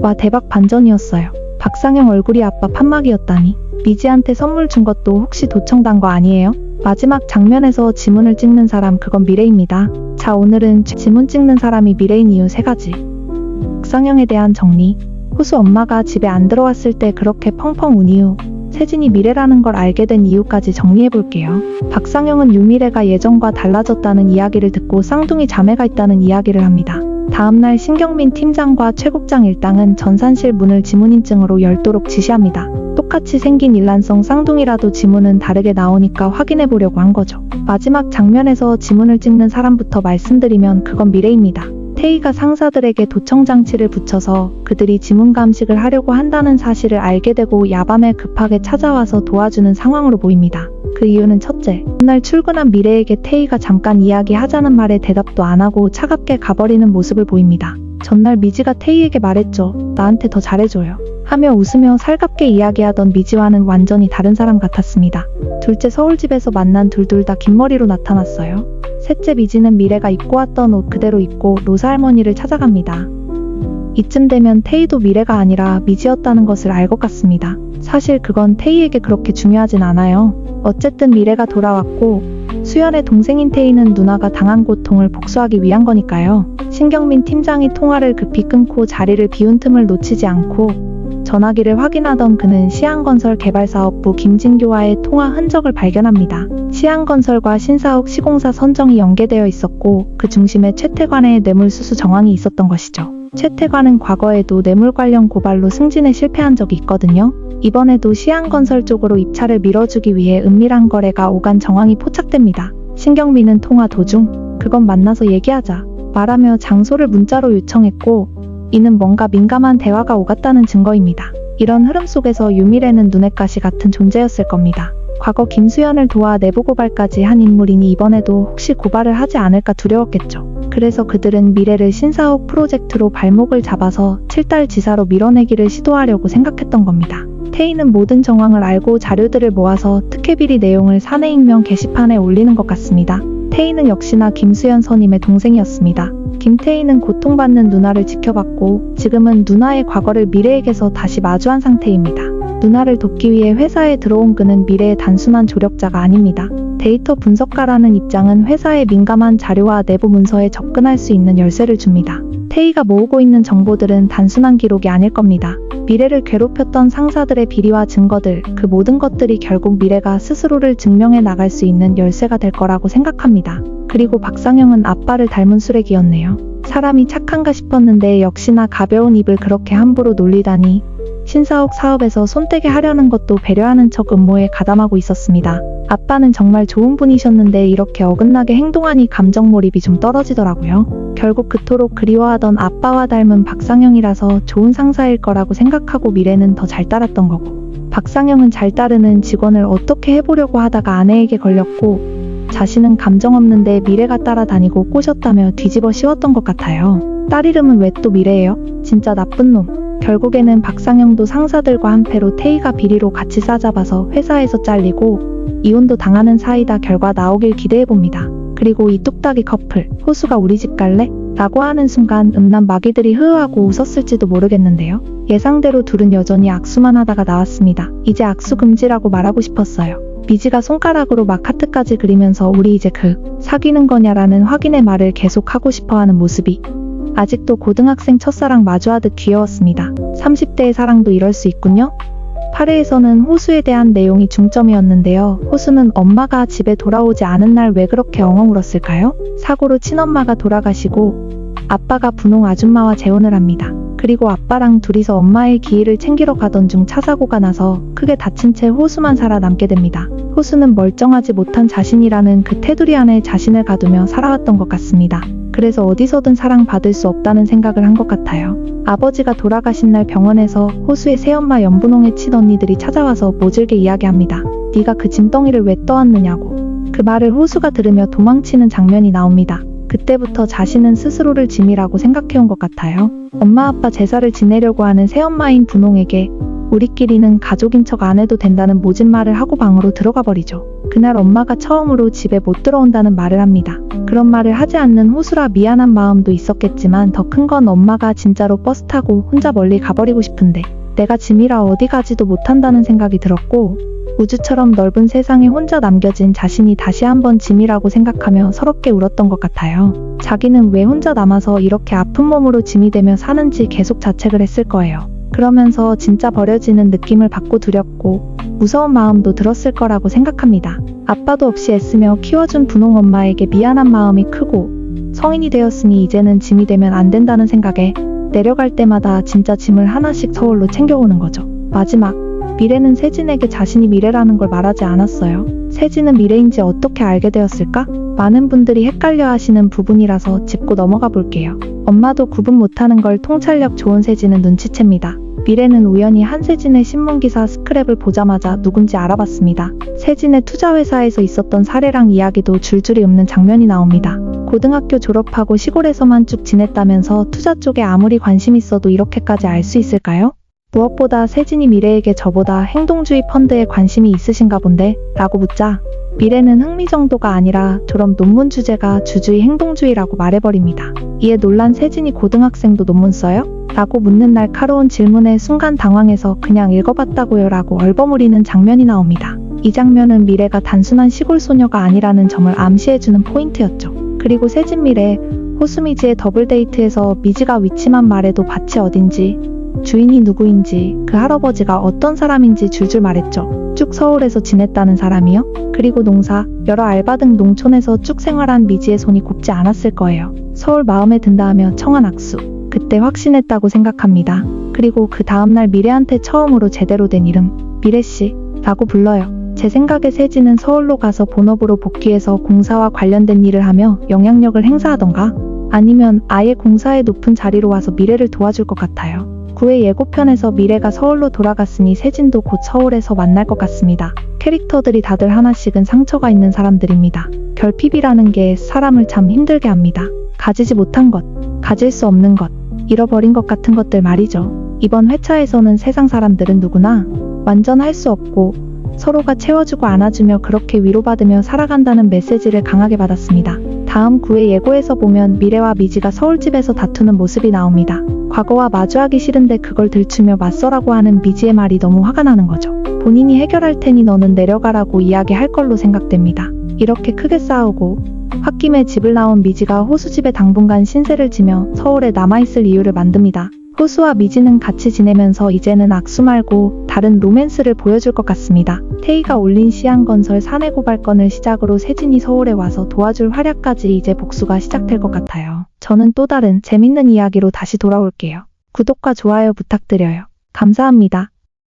와, 대박 반전이었어요. 박상영 얼굴이 아빠 판막이었다니. 미지한테 선물 준 것도 혹시 도청단 거 아니에요? 마지막 장면에서 지문을 찍는 사람, 그건 미래입니다. 자, 오늘은 지문 찍는 사람이 미래인 이유 3가지. 박상영에 대한 정리. 호수 엄마가 집에 안 들어왔을 때 그렇게 펑펑 운 이유. 세진이 미래라는 걸 알게 된 이유까지 정리해볼게요. 박상영은 유미래가 예전과 달라졌다는 이야기를 듣고 쌍둥이 자매가 있다는 이야기를 합니다. 다음날 신경민 팀장과 최국장 일당은 전산실 문을 지문인증으로 열도록 지시합니다. 똑같이 생긴 일란성 쌍둥이라도 지문은 다르게 나오니까 확인해보려고 한 거죠. 마지막 장면에서 지문을 찍는 사람부터 말씀드리면 그건 미래입니다. 태희가 상사들에게 도청장치를 붙여서 그들이 지문 감식을 하려고 한다는 사실을 알게 되고 야밤에 급하게 찾아와서 도와주는 상황으로 보입니다. 그 이유는 첫째, 그날 출근한 미래에게 태희가 잠깐 이야기하자는 말에 대답도 안 하고 차갑게 가버리는 모습을 보입니다. 전날 미지가 태희에게 말했죠. 나한테 더 잘해줘요. 하며 웃으며 살갑게 이야기하던 미지와는 완전히 다른 사람 같았습니다. 둘째, 서울집에서 만난 둘 다 긴 머리로 나타났어요. 셋째, 미지는 미래가 입고 왔던 옷 그대로 입고 로사 할머니를 찾아갑니다. 이쯤 되면 태희도 미래가 아니라 미지였다는 것을 알 것 같습니다. 사실 그건 태희에게 그렇게 중요하진 않아요. 어쨌든 미래가 돌아왔고 수연의 동생인 태희는 누나가 당한 고통을 복수하기 위한 거니까요. 신경민 팀장이 통화를 급히 끊고 자리를 비운 틈을 놓치지 않고 전화기를 확인하던 그는 시안건설 개발사업부 김진교와의 통화 흔적을 발견합니다. 시안건설과 신사옥 시공사 선정이 연계되어 있었고 그 중심에 최태관의 뇌물수수 정황이 있었던 것이죠. 최태관은 과거에도 뇌물 관련 고발로 승진에 실패한 적이 있거든요. 이번에도 시안건설 쪽으로 입찰을 밀어주기 위해 은밀한 거래가 오간 정황이 포착됩니다. 신경민은 통화 도중 그건 만나서 얘기하자 말하며 장소를 문자로 요청했고 이는 뭔가 민감한 대화가 오갔다는 증거입니다. 이런 흐름 속에서 유미래는 눈엣 가시 같은 존재였을 겁니다. 과거 김수연을 도와 내부 고발까지 한 인물이니 이번에도 혹시 고발을 하지 않을까 두려웠겠죠. 그래서 그들은 미래를 신사옥 프로젝트로 발목을 잡아서 7달 지사로 밀어내기를 시도하려고 생각했던 겁니다. 태희는 모든 정황을 알고 자료들을 모아서 특혜비리 내용을 사내 익명 게시판에 올리는 것 같습니다. 태희는 역시나 김수연 선임의 동생이었습니다. 김태희는 고통받는 누나를 지켜봤고 지금은 누나의 과거를 미래에게서 다시 마주한 상태입니다. 누나를 돕기 위해 회사에 들어온 그는 미래의 단순한 조력자가 아닙니다. 데이터 분석가라는 입장은 회사의 민감한 자료와 내부 문서에 접근할 수 있는 열쇠를 줍니다. 태희가 모으고 있는 정보들은 단순한 기록이 아닐 겁니다. 미래를 괴롭혔던 상사들의 비리와 증거들, 그 모든 것들이 결국 미래가 스스로를 증명해 나갈 수 있는 열쇠가 될 거라고 생각합니다. 그리고 박상영은 아빠를 닮은 쓰레기였네요. 사람이 착한가 싶었는데 역시나 가벼운 입을 그렇게 함부로 놀리다니. 신사옥 사업에서 손떼게 하려는 것도 배려하는 척 음모에 가담하고 있었습니다. 아빠는 정말 좋은 분이셨는데 이렇게 어긋나게 행동하니 감정 몰입이 좀 떨어지더라고요. 결국 그토록 그리워하던 아빠와 닮은 박상영이라서 좋은 상사일 거라고 생각하고 미래는 더 잘 따랐던 거고, 박상영은 잘 따르는 직원을 어떻게 해보려고 하다가 아내에게 걸렸고 자신은 감정 없는데 미래가 따라다니고 꼬셨다며 뒤집어 씌웠던 것 같아요. 딸 이름은 왜 또 미래예요? 진짜 나쁜 놈. 결국에는 박상영도 상사들과 한패로 태희가 비리로 같이 싸잡아서 회사에서 잘리고 이혼도 당하는 사이다. 결과 나오길 기대해봅니다. 그리고 이 뚝딱이 커플, 호수가 우리 집 갈래? 라고 하는 순간 음란 마귀들이 흐흐하고 웃었을지도 모르겠는데요. 예상대로 둘은 여전히 악수만 하다가 나왔습니다. 이제 악수 금지라고 말하고 싶었어요. 미지가 손가락으로 막 하트까지 그리면서 우리 이제 사귀는 거냐라는 확인의 말을 계속 하고 싶어하는 모습이 아직도 고등학생 첫사랑 마주하듯 귀여웠습니다. 30대의 사랑도 이럴 수 있군요. 8회에서는 호수에 대한 내용이 중점이었는데요. 호수는 엄마가 집에 돌아오지 않은 날 왜 그렇게 엉엉 울었을까요? 사고로 친엄마가 돌아가시고 아빠가 분홍 아줌마와 재혼을 합니다. 그리고 아빠랑 둘이서 엄마의 기일을 챙기러 가던 중 차 사고가 나서 크게 다친 채 호수만 살아남게 됩니다. 호수는 멀쩡하지 못한 자신이라는 그 테두리 안에 자신을 가두며 살아왔던 것 같습니다. 그래서 어디서든 사랑받을 수 없다는 생각을 한 것 같아요. 아버지가 돌아가신 날 병원에서 호수의 새엄마 연분홍에 친 언니들이 찾아와서 모질게 이야기합니다. 네가 그 짐덩이를 왜 떠왔느냐고. 그 말을 호수가 들으며 도망치는 장면이 나옵니다. 그때부터 자신은 스스로를 짐이라고 생각해온 것 같아요. 엄마 아빠 제사를 지내려고 하는 새엄마인 분홍에게 우리끼리는 가족인 척 안 해도 된다는 모진 말을 하고 방으로 들어가 버리죠. 그날 엄마가 처음으로 집에 못 들어온다는 말을 합니다. 그런 말을 하지 않는 호수라 미안한 마음도 있었겠지만 더 큰 건 엄마가 진짜로 버스 타고 혼자 멀리 가버리고 싶은데 내가 짐이라 어디 가지도 못한다는 생각이 들었고, 우주처럼 넓은 세상에 혼자 남겨진 자신이 다시 한번 짐이라고 생각하며 서럽게 울었던 것 같아요. 자기는 왜 혼자 남아서 이렇게 아픈 몸으로 짐이 되며 사는지 계속 자책을 했을 거예요. 그러면서 진짜 버려지는 느낌을 받고 두렵고 무서운 마음도 들었을 거라고 생각합니다. 아빠도 없이 애쓰며 키워준 분홍 엄마에게 미안한 마음이 크고, 성인이 되었으니 이제는 짐이 되면 안 된다는 생각에 내려갈 때마다 진짜 짐을 하나씩 서울로 챙겨오는 거죠. 마지막, 미래는 세진에게 자신이 미래라는 걸 말하지 않았어요. 세진은 미래인지 어떻게 알게 되었을까? 많은 분들이 헷갈려 하시는 부분이라서 짚고 넘어가 볼게요. 엄마도 구분 못하는 걸 통찰력 좋은 세진은 눈치챕니다. 미래는 우연히 한세진의 신문기사 스크랩을 보자마자 누군지 알아봤습니다. 세진의 투자회사에서 있었던 사례랑 이야기도 줄줄이 읊는 장면이 나옵니다. 고등학교 졸업하고 시골에서만 쭉 지냈다면서 투자 쪽에 아무리 관심 있어도 이렇게까지 알 수 있을까요? 무엇보다 세진이 미래에게 저보다 행동주의 펀드에 관심이 있으신가 본데? 라고 묻자 미래는 흥미 정도가 아니라 졸업 논문 주제가 주주의 행동주의라고 말해버립니다. 이에 놀란 세진이 고등학생도 논문 써요? 라고 묻는 날카로운 질문에 순간 당황해서 그냥 읽어봤다고요 라고 얼버무리는 장면이 나옵니다. 이 장면은 미래가 단순한 시골 소녀가 아니라는 점을 암시해주는 포인트였죠. 그리고 세진 미래, 호수미지의 더블데이트에서 미지가 위치만 말해도 밭이 어딘지, 주인이 누구인지, 그 할아버지가 어떤 사람인지 줄줄 말했죠. 쭉 서울에서 지냈다는 사람이요? 그리고 농사, 여러 알바 등 농촌에서 쭉 생활한 미지의 손이 곱지 않았을 거예요. 서울 마음에 든다 하며 청한 악수. 그때 확신했다고 생각합니다. 그리고 그 다음날 미래한테 처음으로 제대로 된 이름, 미래씨 라고 불러요. 제 생각에 세진은 서울로 가서 본업으로 복귀해서 공사와 관련된 일을 하며 영향력을 행사하던가, 아니면 아예 공사의 높은 자리로 와서 미래를 도와줄 것 같아요. 9회 예고편에서 미래가 서울로 돌아갔으니 세진도 곧 서울에서 만날 것 같습니다. 캐릭터들이 다들 하나씩은 상처가 있는 사람들입니다. 결핍이라는 게 사람을 참 힘들게 합니다. 가지지 못한 것, 가질 수 없는 것, 잃어버린 것 같은 것들 말이죠. 이번 회차에서는 세상 사람들은 누구나 완전할 수 없고 서로가 채워주고 안아주며 그렇게 위로받으며 살아간다는 메시지를 강하게 받았습니다. 다음 9회 예고에서 보면 미래와 미지가 서울집에서 다투는 모습이 나옵니다. 과거와 마주하기 싫은데 그걸 들추며 맞서라고 하는 미지의 말이 너무 화가 나는 거죠. 본인이 해결할 테니 너는 내려가라고 이야기할 걸로 생각됩니다. 이렇게 크게 싸우고 홧김에 집을 나온 미지가 호수집에 당분간 신세를 지며 서울에 남아있을 이유를 만듭니다. 호수와 미지는 같이 지내면서 이제는 악수 말고 다른 로맨스를 보여줄 것 같습니다. 태희가 올린 시안건설 사내 고발건을 시작으로 세진이 서울에 와서 도와줄 활약까지 이제 복수가 시작될 것 같아요. 저는 또 다른 재밌는 이야기로 다시 돌아올게요. 구독과 좋아요 부탁드려요. 감사합니다.